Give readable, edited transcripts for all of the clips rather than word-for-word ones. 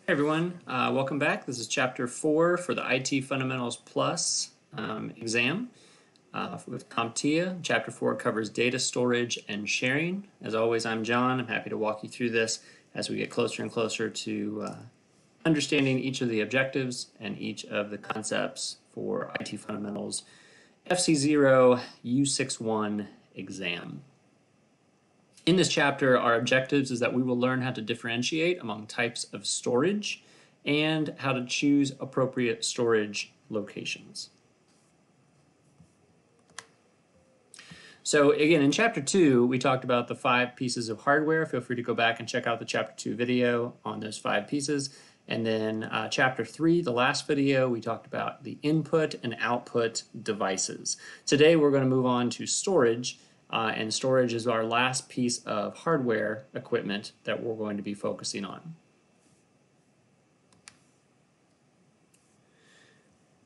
Hey everyone, welcome back. This is Chapter 4 for the IT Fundamentals Plus exam with CompTIA. Chapter 4 covers data storage and sharing. As always, I'm John. I'm happy to walk you through this as we get closer and closer to understanding each of the objectives and each of the concepts for IT Fundamentals FC0-U61 exam. In this chapter, our objectives is that we will learn how to differentiate among types of storage and how to choose appropriate storage locations. So again, in Chapter 2, we talked about the 5 pieces of hardware. Feel free to go back and check out the Chapter 2 video on those 5 pieces. And then Chapter 3, the last video, we talked about the input and output devices. Today, we're going to move on to storage. And storage is our last piece of hardware equipment that we're going to be focusing on.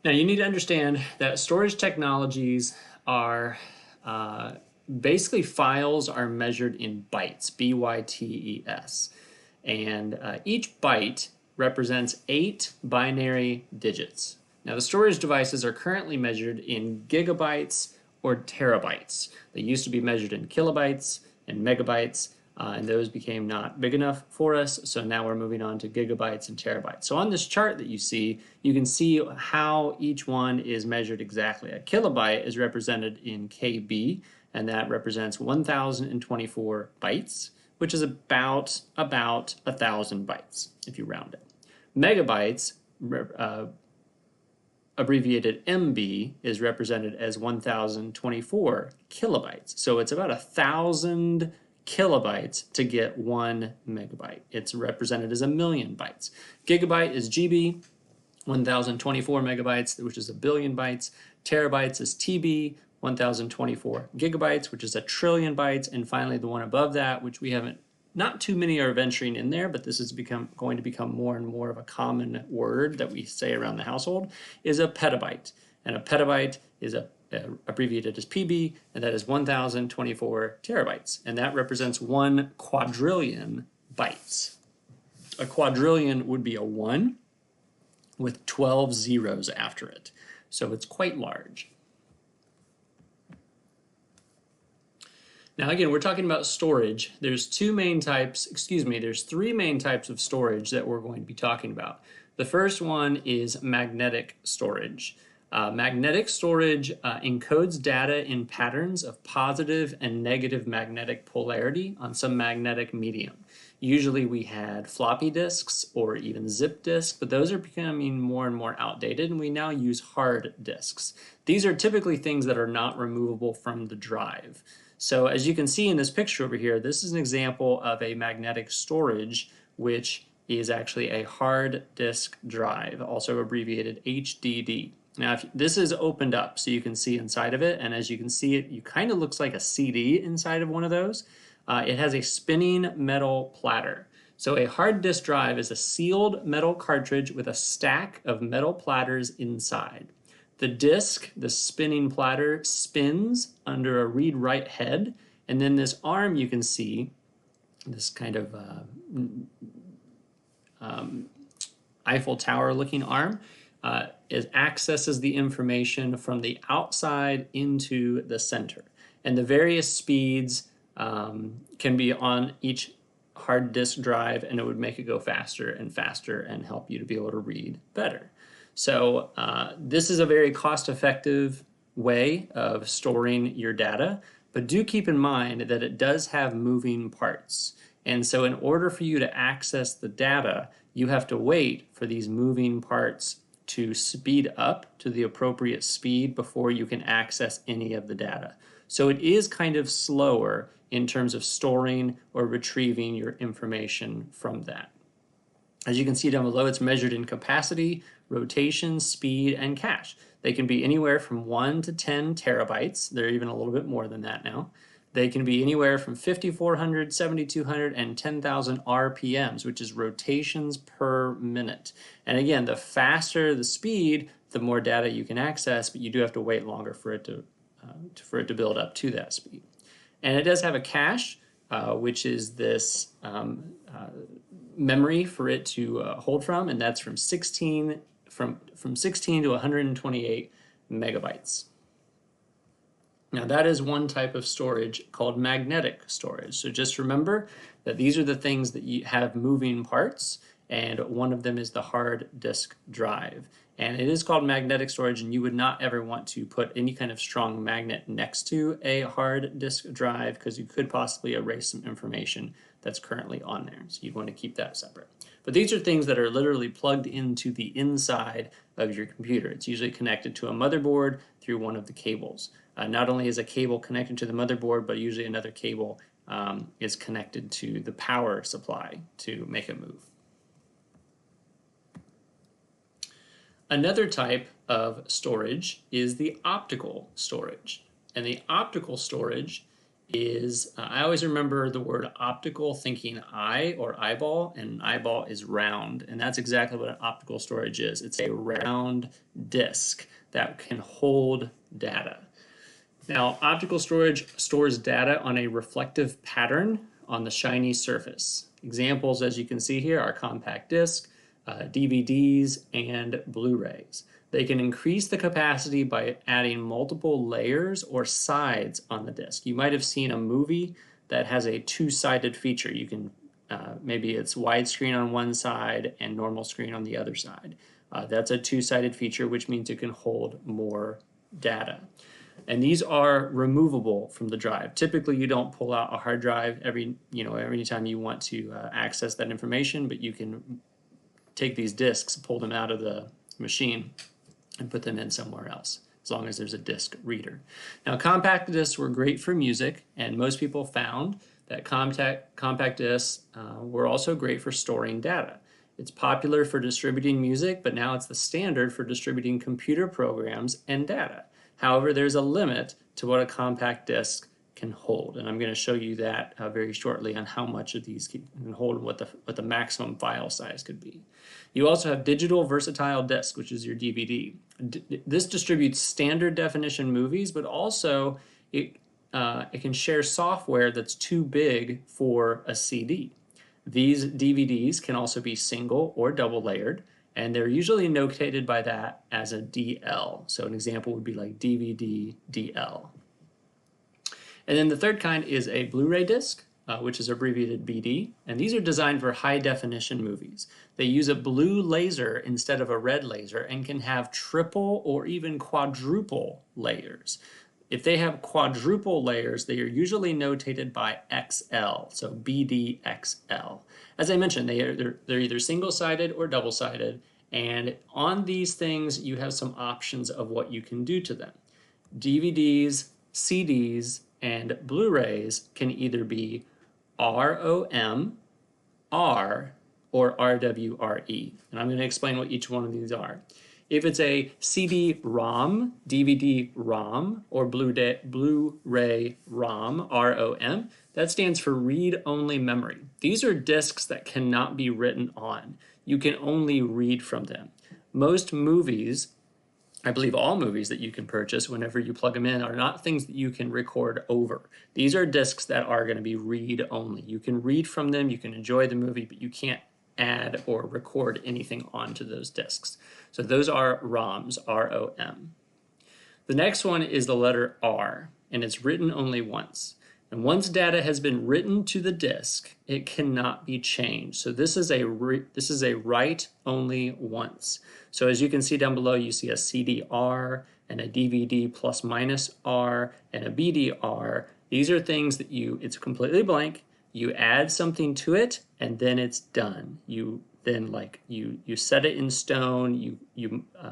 Now you need to understand that storage technologies are basically files are measured in bytes, B-Y-T-E-S. And each byte represents 8 binary digits. Now the storage devices are currently measured in gigabytes or terabytes. They used to be measured in kilobytes and megabytes, and those became not big enough for us, so now we're moving on to gigabytes and terabytes. So on this chart that you can see how each one is measured exactly. A kilobyte is represented in KB, and that represents 1024 bytes, which is about 1,000 bytes, if you round it. Megabytes, abbreviated MB, is represented as 1024 kilobytes. So it's about 1,000 kilobytes to get 1 megabyte. It's represented as 1,000,000 bytes. Gigabyte is GB, 1024 megabytes, which is 1,000,000,000 bytes. Terabytes is TB, 1024 gigabytes, which is 1,000,000,000,000 bytes. And finally, the one above that, which we haven't, not too many are venturing in there, but this is going to become more and more of a common word that we say around the household, is a petabyte. And a petabyte is abbreviated as PB, and that is 1024 terabytes. And that represents 1 quadrillion bytes. A quadrillion would be a 1 with 12 zeros after it. So it's quite large. Now again, we're talking about storage. There's three main types of storage that we're going to be talking about. The first one is magnetic storage. Magnetic storage encodes data in patterns of positive and negative magnetic polarity on some magnetic medium. Usually we had floppy disks or even zip disks, but those are becoming more and more outdated, and we now use hard disks. These are typically things that are not removable from the drive. So as you can see in this picture over here, this is an example of a magnetic storage, which is actually a hard disk drive, also abbreviated HDD. Now, if this is opened up so you can see inside of it, and as you can see, it kind of looks like a CD inside of one of those. It has a spinning metal platter. So a hard disk drive is a sealed metal cartridge with a stack of metal platters inside. The disk, the spinning platter, spins under a read-write head, and then this arm you can see, this kind of Eiffel Tower looking arm, accesses the information from the outside into the center. And the various speeds can be on each hard disk drive, and it would make it go faster and faster and help you to be able to read better. So this is a very cost-effective way of storing your data, but do keep in mind that it does have moving parts. And so in order for you to access the data, you have to wait for these moving parts to speed up to the appropriate speed before you can access any of the data. So it is kind of slower in terms of storing or retrieving your information from that. As you can see down below, it's measured in capacity, rotation, speed, and cache. They can be anywhere from 1 to 10 terabytes. They're even a little bit more than that now. They can be anywhere from 5,400, 7,200, and 10,000 RPMs, which is rotations per minute. And again, the faster the speed, the more data you can access, but you do have to wait longer for it to build up to that speed. And it does have a cache, which is this memory for it to hold from, and that's from 16 to 128 megabytes. Now that is one type of storage called magnetic storage. So just remember that these are the things that you have moving parts, and one of them is the hard disk drive. And it is called magnetic storage, and you would not ever want to put any kind of strong magnet next to a hard disk drive because you could possibly erase some information that's currently on there. So you'd want to keep that separate. But these are things that are literally plugged into the inside of your computer. It's usually connected to a motherboard through one of the cables. Not only is a cable connected to the motherboard, but usually another cable is connected to the power supply to make it move. Another type of storage is the optical storage. And the optical storage is, I always remember the word optical thinking eye or eyeball, and an eyeball is round. And that's exactly what an optical storage is. It's a round disk that can hold data. Now, optical storage stores data on a reflective pattern on the shiny surface. Examples, as you can see here, are compact disc, DVDs, and Blu-rays. They can increase the capacity by adding multiple layers or sides on the disk. You might have seen a movie that has a two-sided feature. You can maybe it's widescreen on one side and normal screen on the other side. That's a two-sided feature, which means it can hold more data. And these are removable from the drive. Typically, you don't pull out a hard drive every time you want to access that information, but you can take these disks, pull them out of the machine, and put them in somewhere else, as long as there's a disk reader. Now, compact discs were great for music, and most people found that compact discs were also great for storing data. It's popular for distributing music, but now it's the standard for distributing computer programs and data. However, there's a limit to what a compact disc can hold, and I'm going to show you that very shortly on how much of these can hold and what the maximum file size could be. You also have digital versatile disc, which is your DVD. This distributes standard definition movies, but also it can share software that's too big for a CD. These DVDs can also be single or double layered, and they're usually notated by that as a DL. So an example would be like DVD DL. And then the third kind is a Blu-ray disc, which is abbreviated BD. And these are designed for high definition movies. They use a blue laser instead of a red laser and can have triple or even quadruple layers. If they have quadruple layers, they are usually notated by XL, so BDXL. As I mentioned, they're either single-sided or double-sided, and on these things, you have some options of what you can do to them. DVDs, CDs, and Blu-rays can either be ROM, R, or RWRE, and I'm going to explain what each one of these are. If it's a CD-ROM, DVD-ROM, or Blu-ray ROM, ROM, that stands for read-only memory. These are discs that cannot be written on. You can only read from them. Most movies, I believe all movies that you can purchase whenever you plug them in, are not things that you can record over. These are discs that are going to be read-only. You can read from them, you can enjoy the movie, but you can't add or record anything onto those discs. So those are ROMs, R-O-M. The next one is the letter R, and it's written only once. And once data has been written to the disk, it cannot be changed. So this is a write only once. So as you can see down below, you see a CD-R and a DVD plus minus R and a BD-R. These are things that it's completely blank. You add something to it, and then it's done. You set it in stone, you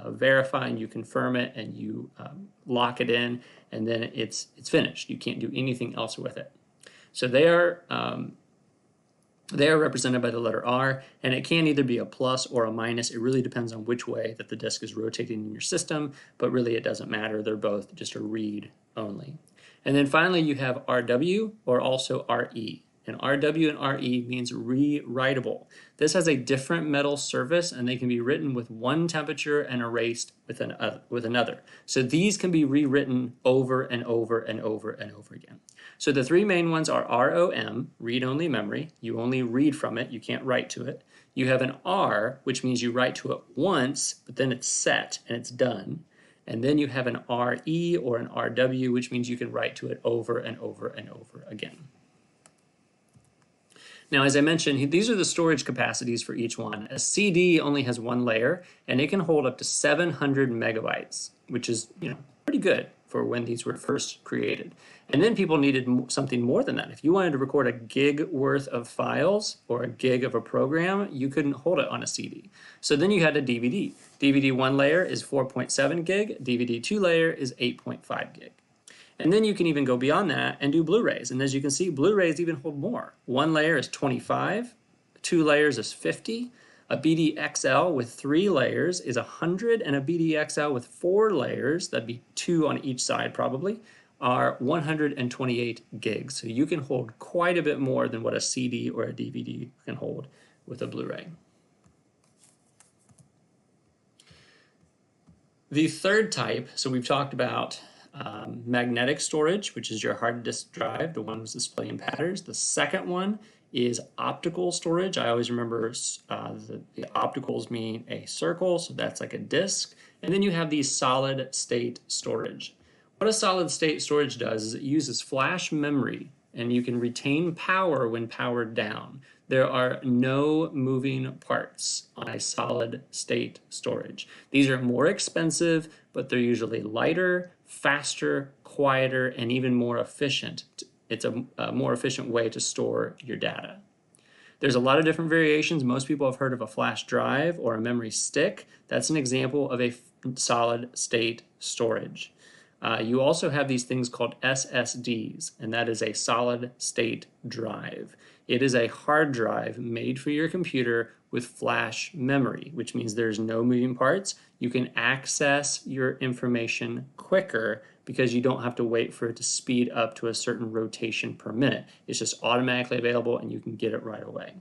verify and you confirm it, and you lock it in, and then it's finished. You can't do anything else with it. So they are represented by the letter R, and it can either be a plus or a minus. It really depends on which way that the disk is rotating in your system, but really it doesn't matter. They're both just a read only. And then finally you have RW, or also RE. And RW and RE means rewritable. This has a different metal surface, and they can be written with one temperature and erased with another. So these can be rewritten over and over and over and over again. So the three main ones are ROM, read-only memory. You only read from it, you can't write to it. You have an R, which means you write to it once, but then it's set and it's done. And then you have an RE or an RW, which means you can write to it over and over and over again. Now, as I mentioned, these are the storage capacities for each one. A CD only has one layer, and it can hold up to 700 megabytes, which is, pretty good for when these were first created. And then people needed something more than that. If you wanted to record a gig worth of files or a gig of a program, you couldn't hold it on a CD. So then you had a DVD. DVD 1 layer is 4.7 gig, DVD 2 layer is 8.5 gig. And then you can even go beyond that and do Blu-rays. And as you can see, Blu-rays even hold more. 1 layer is 25, 2 layers is 50, a BDXL with 3 layers is 100, and a BDXL with 4 layers, that'd be 2 on each side probably, are 128 gigs. So you can hold quite a bit more than what a CD or a DVD can hold with a Blu-ray. The third type, so we've talked about magnetic storage, which is your hard disk drive, the one with displaying patterns. The second one is optical storage. I always remember the opticals mean a circle, so that's like a disk. And then you have the solid state storage. What a solid state storage does is it uses flash memory, and you can retain power when powered down. There are no moving parts on a solid state storage. These are more expensive, but they're usually lighter, faster, quieter, and even more efficient. It's a more efficient way to store your data. There's a lot of different variations. Most people have heard of a flash drive or a memory stick. That's an example of a solid state storage. You also have these things called SSDs, and that is a solid state drive. It is a hard drive made for your computer with flash memory, which means there's no moving parts. You can access your information quicker because you don't have to wait for it to speed up to a certain rotation per minute. It's just automatically available and you can get it right away.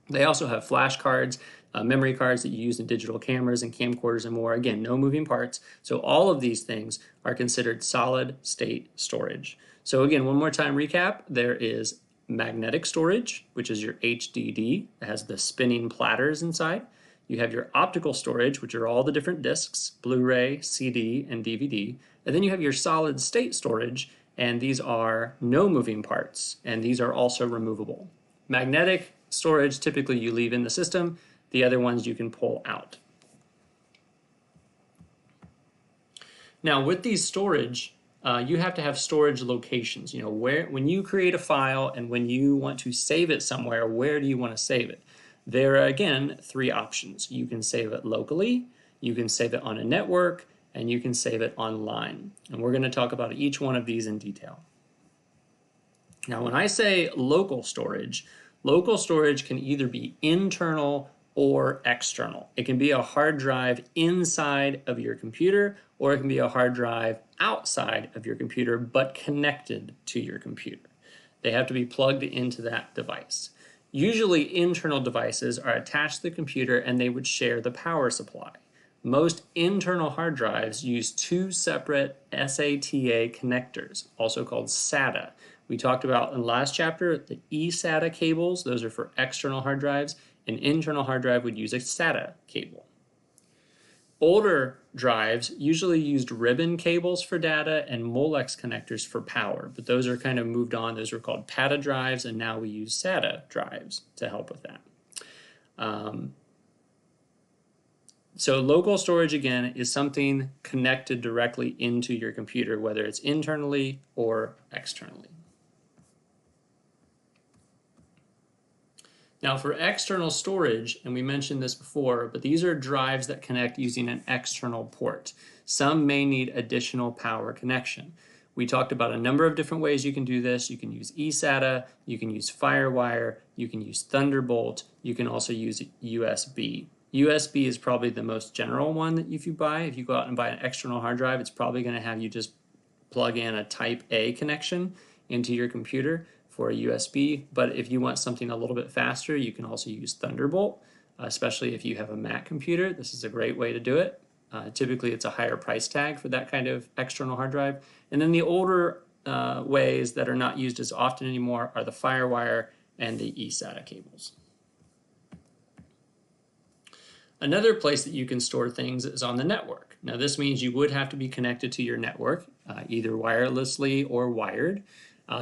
They also have flash cards, memory cards that you use in digital cameras and camcorders and more. Again, no moving parts. So all of these things are considered solid state storage. So again, one more time recap, there is magnetic storage, which is your HDD. It has the spinning platters inside. You have your optical storage, which are all the different disks, Blu-ray, CD, and DVD. And then you have your solid state storage, and these are no moving parts, and these are also removable. Magnetic storage, typically you leave in the system. The other ones you can pull out. Now with these storage, you have to have storage locations. When you create a file and when you want to save it somewhere, where do you want to save it? There are, again, 3 options. You can save it locally, you can save it on a network, and you can save it online. And we're going to talk about each one of these in detail. Now, when I say local storage can either be internal or external. It can be a hard drive inside of your computer, or it can be a hard drive outside of your computer, but connected to your computer. They have to be plugged into that device. Usually internal devices are attached to the computer and they would share the power supply. Most internal hard drives use 2 separate SATA connectors, also called SATA. We talked about in the last chapter the eSATA cables. Those are for external hard drives. An internal hard drive would use a SATA cable. Older drives usually used ribbon cables for data and Molex connectors for power, but those are kind of moved on. Those were called PATA drives, and now we use SATA drives to help with that. So local storage, again, is something connected directly into your computer, whether it's internally or externally. Now for external storage, and we mentioned this before, but these are drives that connect using an external port. Some may need additional power connection. We talked about a number of different ways you can do this. You can use eSATA, you can use FireWire, you can use Thunderbolt, you can also use USB. USB is probably the most general one that if you go out and buy an external hard drive, it's probably going to have you just plug in a type A connection into your computer. for a USB, but if you want something a little bit faster, you can also use Thunderbolt, especially if you have a Mac computer. This is a great way to do it. Typically, it's a higher price tag for that kind of external hard drive. And then the older ways that are not used as often anymore are the FireWire and the eSATA cables. Another place that you can store things is on the network. Now this means you would have to be connected to your network, either wirelessly or wired.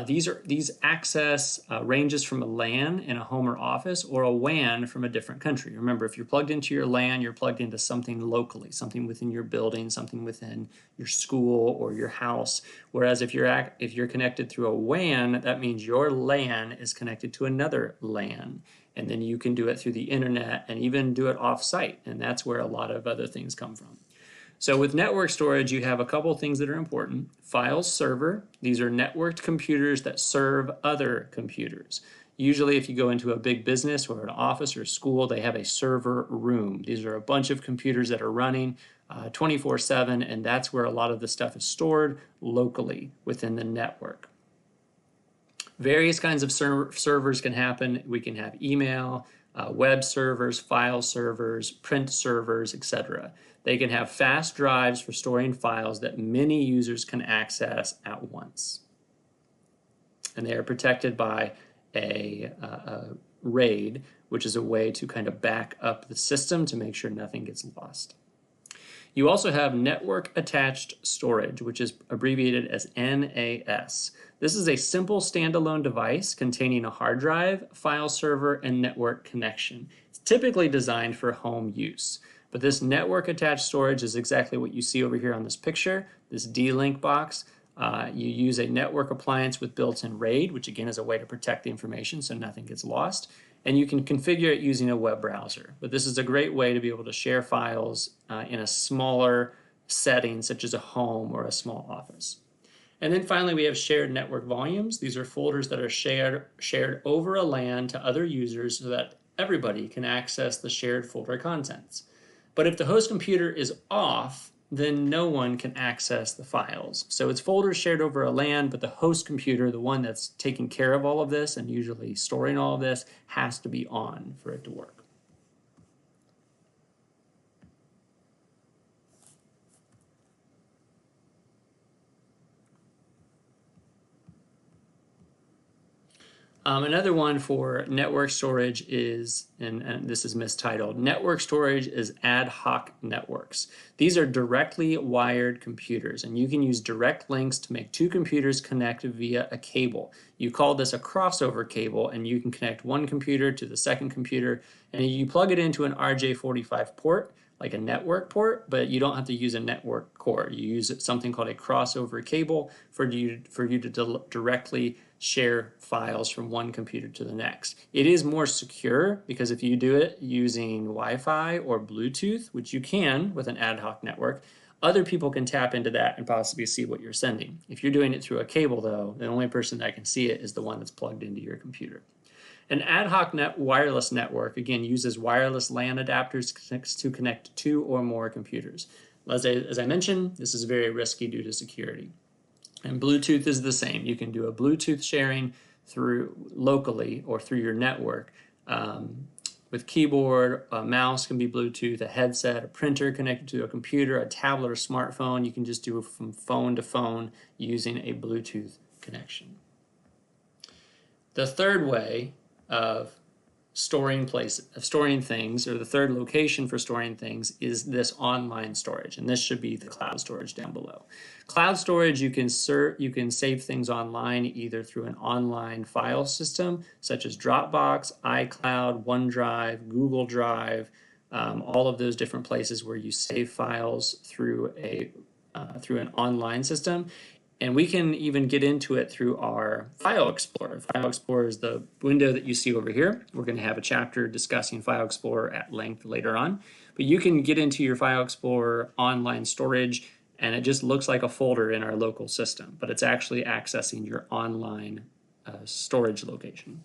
These access ranges from a LAN in a home or office or a WAN from a different country. Remember, if you're plugged into your LAN, you're plugged into something locally, something within your building, something within your school or your house. Whereas if you're connected through a WAN, that means your LAN is connected to another LAN. And then you can do it through the internet and even do it off-site. And that's where a lot of other things come from. So with network storage, you have a couple of things that are important. File server, these are networked computers that serve other computers. Usually if you go into a big business or an office or school, they have a server room. These are a bunch of computers that are running 24/7, and that's where a lot of the stuff is stored locally within the network. Various kinds of servers can happen. We can have email, web servers, file servers, print servers, etc. They can have fast drives for storing files that many users can access at once. And they are protected by a RAID, which is a way to kind of back up the system to make sure nothing gets lost. You also have network attached storage, which is abbreviated as NAS. This is a simple standalone device containing a hard drive, file server, and network connection. It's typically designed for home use, but this network attached storage is exactly what you see over here on this picture, this D-Link box. You use a network appliance with built-in RAID, which again is a way to protect the information so nothing gets lost. And you can configure it using a web browser. But this is a great way to be able to share files in a smaller setting, such as a home or a small office. And then finally, we have shared network volumes. These are folders that are shared over a LAN to other users so that everybody can access the shared folder contents. But if the host computer is off, then no one can access the files. So it's folders shared over a LAN, but the host computer, the one that's taking care of all of this and usually storing all of this, has to be on for it to work. Another one for network storage is, and this is mistitled, network storage is ad hoc networks. These are directly wired computers, and you can use direct links to make two computers connect via a cable. You call this a crossover cable, and you can connect one computer to the second computer, and you plug it into an RJ45 port, like a network port, but you don't have to use a network cord. You use something called a crossover cable for you to directly share files from one computer to the next. It is more secure because if you do it using Wi-Fi or Bluetooth, which you can with an ad hoc network, other people can tap into that and possibly see what you're sending. If you're doing it through a cable though, the only person that can see it is the one that's plugged into your computer. An ad hoc wireless network, again, uses wireless LAN adapters to connect to two or more computers. As I mentioned, this is very risky due to security. And Bluetooth is the same. You can do a Bluetooth sharing through locally or through your network. With keyboard, a mouse can be Bluetooth, a headset, a printer connected to a computer, a tablet or smartphone. You can just do it from phone to phone using a Bluetooth connection. The third way of storing things, or the third location for storing things, is this online storage, and this should be the cloud storage down below. Cloud storage, you can save things online either through an online file system such as Dropbox, iCloud, OneDrive, Google Drive, all of those different places where you save files through an online system. And we can even get into it through our File Explorer. File Explorer is the window that you see over here. We're going to have a chapter discussing File Explorer at length later on. But you can get into your File Explorer online storage, and it just looks like a folder in our local system, but it's actually accessing your online storage location.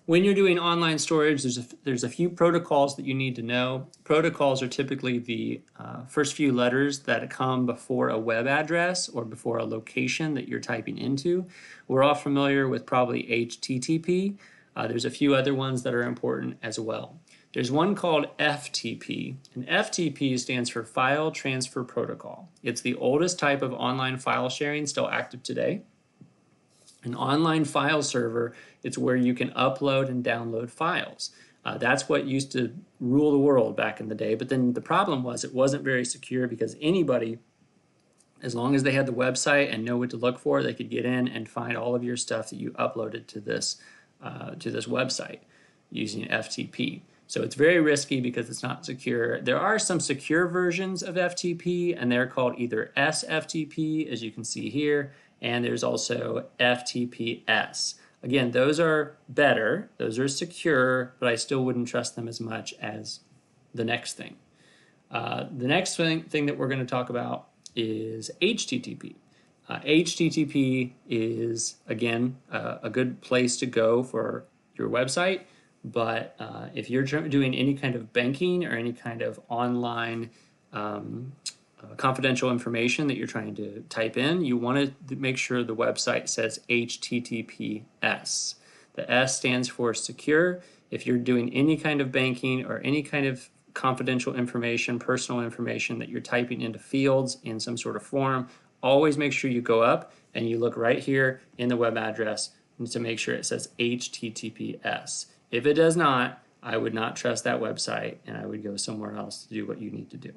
When you're doing online storage, there's a few protocols that you need to know. Protocols are typically the first few letters that come before a web address or before a location that you're typing into. We're all familiar with probably HTTP. There's a few other ones that are important as well. There's one called FTP, and FTP stands for File Transfer Protocol. It's the oldest type of online file sharing still active today. An online file server, it's where you can upload and download files. That's what used to rule the world back in the day, but then the problem was it wasn't very secure because anybody, as long as they had the website and know what to look for, they could get in and find all of your stuff that you uploaded to this website using FTP. So it's very risky because it's not secure. There are some secure versions of FTP, and they're called either SFTP, as you can see here, and there's also FTPS. Again, those are better, those are secure, but I still wouldn't trust them as much as the next thing. The next thing that we're going to talk about is HTTP. HTTP is, again, a good place to go for your website, but if you're doing any kind of banking or any kind of online confidential information that you're trying to type in, you want to make sure the website says HTTPS. The S stands for secure. If you're doing any kind of banking or any kind of confidential information, personal information that you're typing into fields in some sort of form, always make sure you go up and you look right here in the web address to make sure it says HTTPS. If it does not, I would not trust that website and I would go somewhere else to do what you need to do.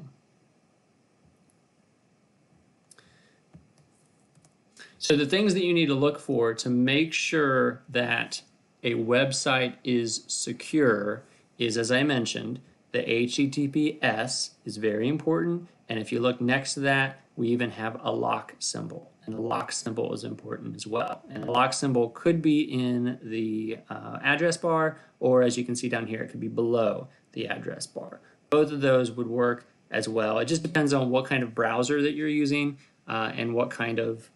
So the things that you need to look for to make sure that a website is secure is, as I mentioned, the HTTPS is very important, and if you look next to that, we even have a lock symbol, and the lock symbol is important as well. And the lock symbol could be in the address bar, or as you can see down here, it could be below the address bar. Both of those would work as well. It just depends on what kind of browser that you're using and what kind of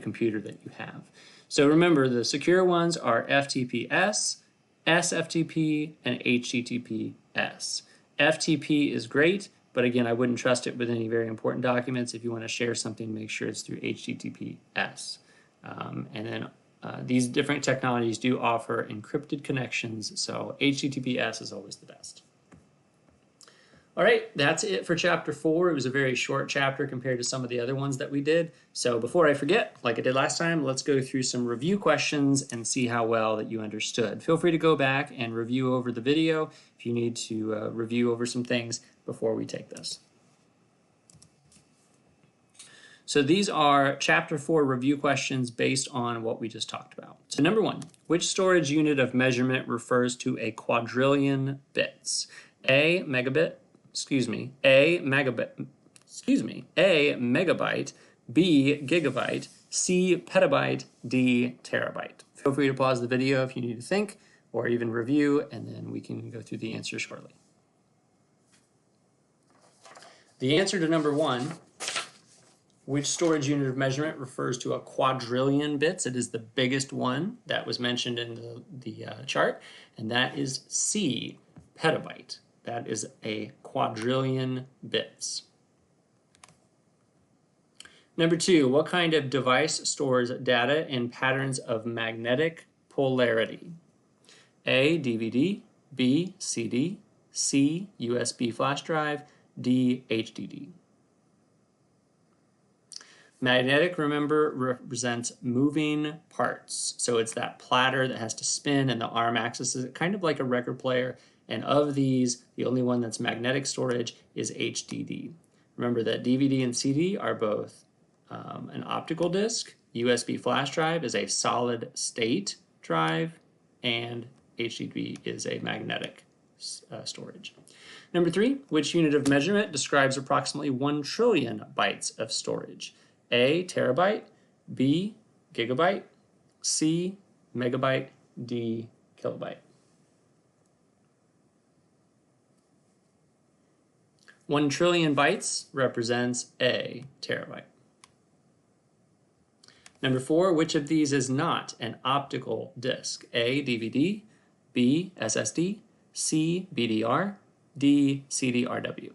computer that you have. So remember, the secure ones are FTPS, SFTP, and HTTPS. FTP is great, but again, I wouldn't trust it with any very important documents. If you want to share something, make sure it's through HTTPS. And then these different technologies do offer encrypted connections, so HTTPS is always the best. All right, that's it for chapter 4. It was a very short chapter compared to some of the other ones that we did. So before I forget, like I did last time, let's go through some review questions and see how well that you understood. Feel free to go back and review over the video if you need to review over some things before we take this. So these are chapter 4 review questions based on what we just talked about. So number 1, which storage unit of measurement refers to a quadrillion bits? A megabyte, B gigabyte, C petabyte, D terabyte. Feel free to pause the video if you need to think or even review, and then we can go through the answer shortly. The answer to number 1, which storage unit of measurement refers to a quadrillion bits? It is the biggest one that was mentioned in the chart, and that is C, petabyte. That is a quadrillion bits. Number 2, what kind of device stores data in patterns of magnetic polarity? A, DVD, B, CD, C, USB flash drive, D, HDD. Magnetic, remember, represents moving parts. So it's that platter that has to spin and the arm axis is kind of like a record player. And of these, the only one that's magnetic storage is HDD. Remember that DVD and CD are both an optical disc. USB flash drive is a solid state drive, and HDD is a magnetic storage. Number 3, which unit of measurement describes approximately 1 trillion bytes of storage? A, terabyte, B, gigabyte, C, megabyte, D, kilobyte. 1 trillion bytes represents a terabyte. Number 4, which of these is not an optical disc? A, DVD, B, SSD, C, BDR, D, CD-RW.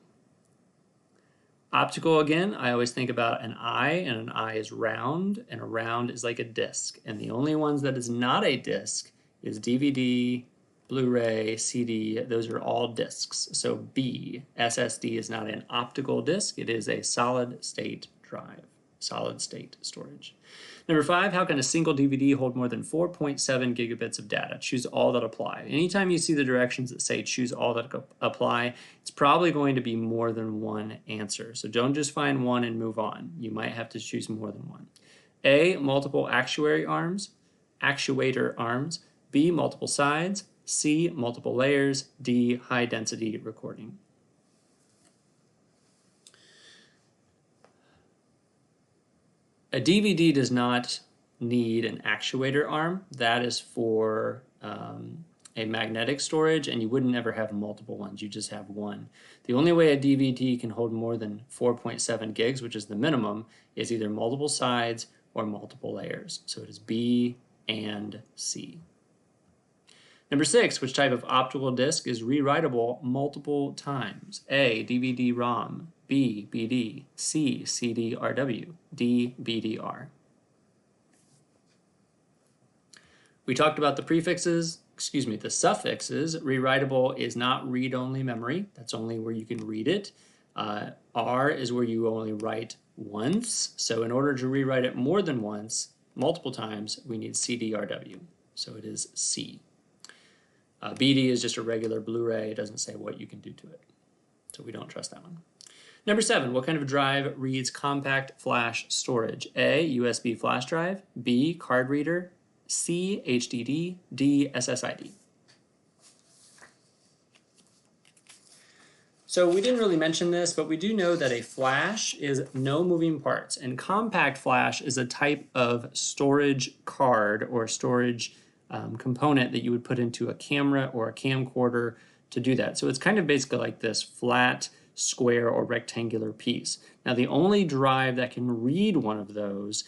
Optical, again, I always think about an eye, and an eye is round, and a round is like a disc. And the only ones that is not a disc is DVD, Blu-ray, CD, those are all discs. So B, SSD is not an optical disc, it is a solid state drive, solid state storage. Number 5, how can a single DVD hold more than 4.7 gigabits of data? Choose all that apply. Anytime you see the directions that say choose all that apply, it's probably going to be more than one answer. So don't just find one and move on. You might have to choose more than one. A, multiple actuator arms. B, multiple sides. C, multiple layers. D, high density recording. A DVD does not need an actuator arm. That is for a magnetic storage, and you wouldn't ever have multiple ones. You just have one. The only way a DVD can hold more than 4.7 gigs, which is the minimum, is either multiple sides or multiple layers. So it is B and C. Number 6, which type of optical disc is rewritable multiple times? A, DVD-ROM, B, BD, C, CD-RW, D, BDR. We talked about the the suffixes. Rewritable is not read-only memory. That's only where you can read it. R is where you only write once. So in order to rewrite it more than once, multiple times, we need CD-RW. So it is C. BD is just a regular Blu-ray. It doesn't say what you can do to it. So we don't trust that one. Number 7, what kind of drive reads compact flash storage? A, USB flash drive, B, card reader, C, HDD, D, SSID. So we didn't really mention this, but we do know that a flash is no moving parts, and compact flash is a type of storage card or storage component that you would put into a camera or a camcorder to do that. So it's kind of basically like this flat, square, or rectangular piece. Now the only drive that can read one of those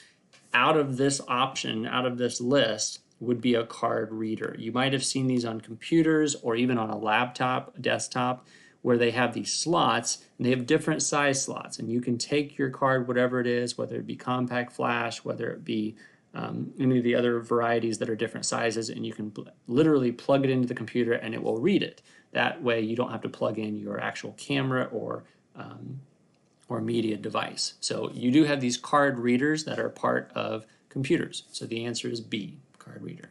out of this option, out of this list, would be a card reader. You might have seen these on computers or even on a laptop, desktop, where they have these slots, and they have different size slots, and you can take your card, whatever it is, whether it be compact flash, whether it be any of the other varieties that are different sizes, and you can literally plug it into the computer and it will read it. That way you don't have to plug in your actual camera or media device. So you do have these card readers that are part of computers. So the answer is B, card reader.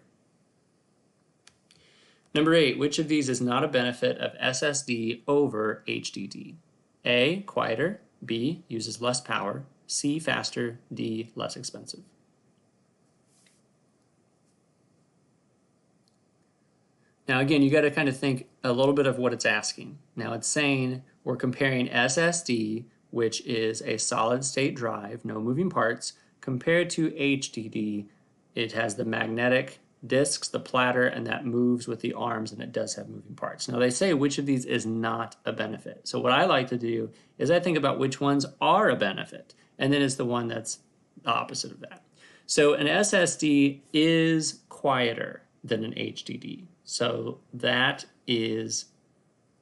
Number 8, which of these is not a benefit of SSD over HDD? A, quieter, B, uses less power, C, faster, D, less expensive. Now again, you got to kind of think a little bit of what it's asking. Now it's saying we're comparing SSD, which is a solid state drive, no moving parts, compared to HDD. It has the magnetic discs, the platter, and that moves with the arms, and it does have moving parts. Now they say which of these is not a benefit. So what I like to do is I think about which ones are a benefit, and then it's the one that's the opposite of that. So an SSD is quieter than an HDD. So that is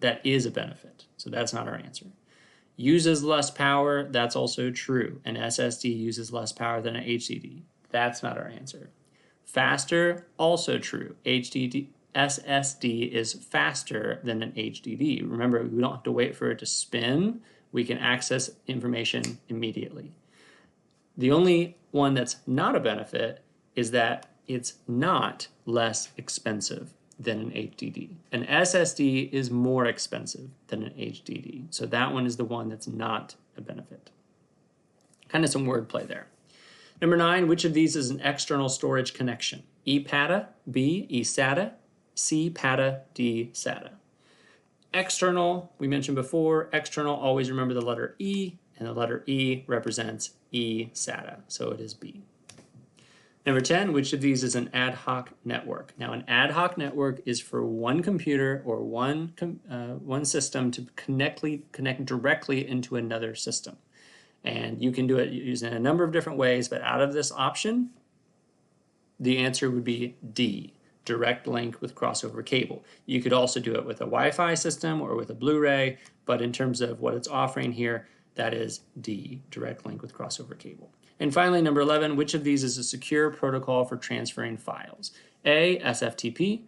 a benefit. So that's not our answer. Uses less power, that's also true. An SSD uses less power than an HDD. That's not our answer. Faster, also true. SSD is faster than an HDD. Remember, we don't have to wait for it to spin. We can access information immediately. The only one that's not a benefit is that it's not less expensive than an HDD. An SSD is more expensive than an HDD. So that one is the one that's not a benefit. Kind of some wordplay there. Number 9, which of these is an external storage connection? ePATA, B, eSATA, C, PATA, D, SATA. External, we mentioned before, external, always remember the letter E, and the letter E represents eSATA, so it is B. Number 10, which of these is an ad hoc network? Now, an ad hoc network is for one computer or one system to connect directly into another system. And you can do it using a number of different ways, but out of this option, the answer would be D, direct link with crossover cable. You could also do it with a Wi-Fi system or with a Blu-ray, but in terms of what it's offering here, that is D, direct link with crossover cable. And finally, number 11, which of these is a secure protocol for transferring files? A, SFTP,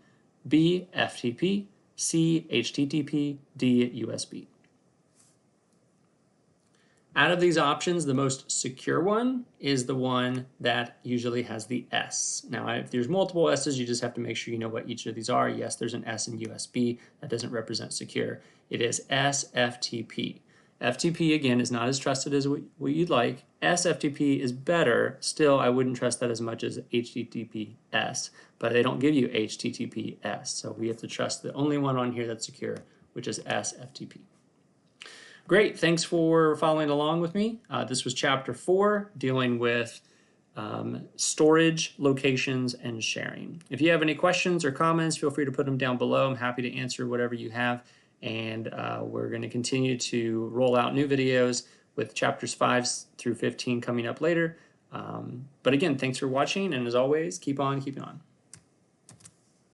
B, FTP, C, HTTP, D, USB. Out of these options, the most secure one is the one that usually has the S. Now, if there's multiple S's, you just have to make sure you know what each of these are. Yes, there's an S in USB. That doesn't represent secure. It is SFTP. FTP, again, is not as trusted as what you'd like. SFTP is better. Still, I wouldn't trust that as much as HTTPS, but they don't give you HTTPS. So we have to trust the only one on here that's secure, which is SFTP. Great, thanks for following along with me. This was chapter 4, dealing with storage, locations, and sharing. If you have any questions or comments, feel free to put them down below. I'm happy to answer whatever you have. And we're going to continue to roll out new videos with chapters 5 through 15 coming up later. But again, thanks for watching, and as always, keep on keeping on.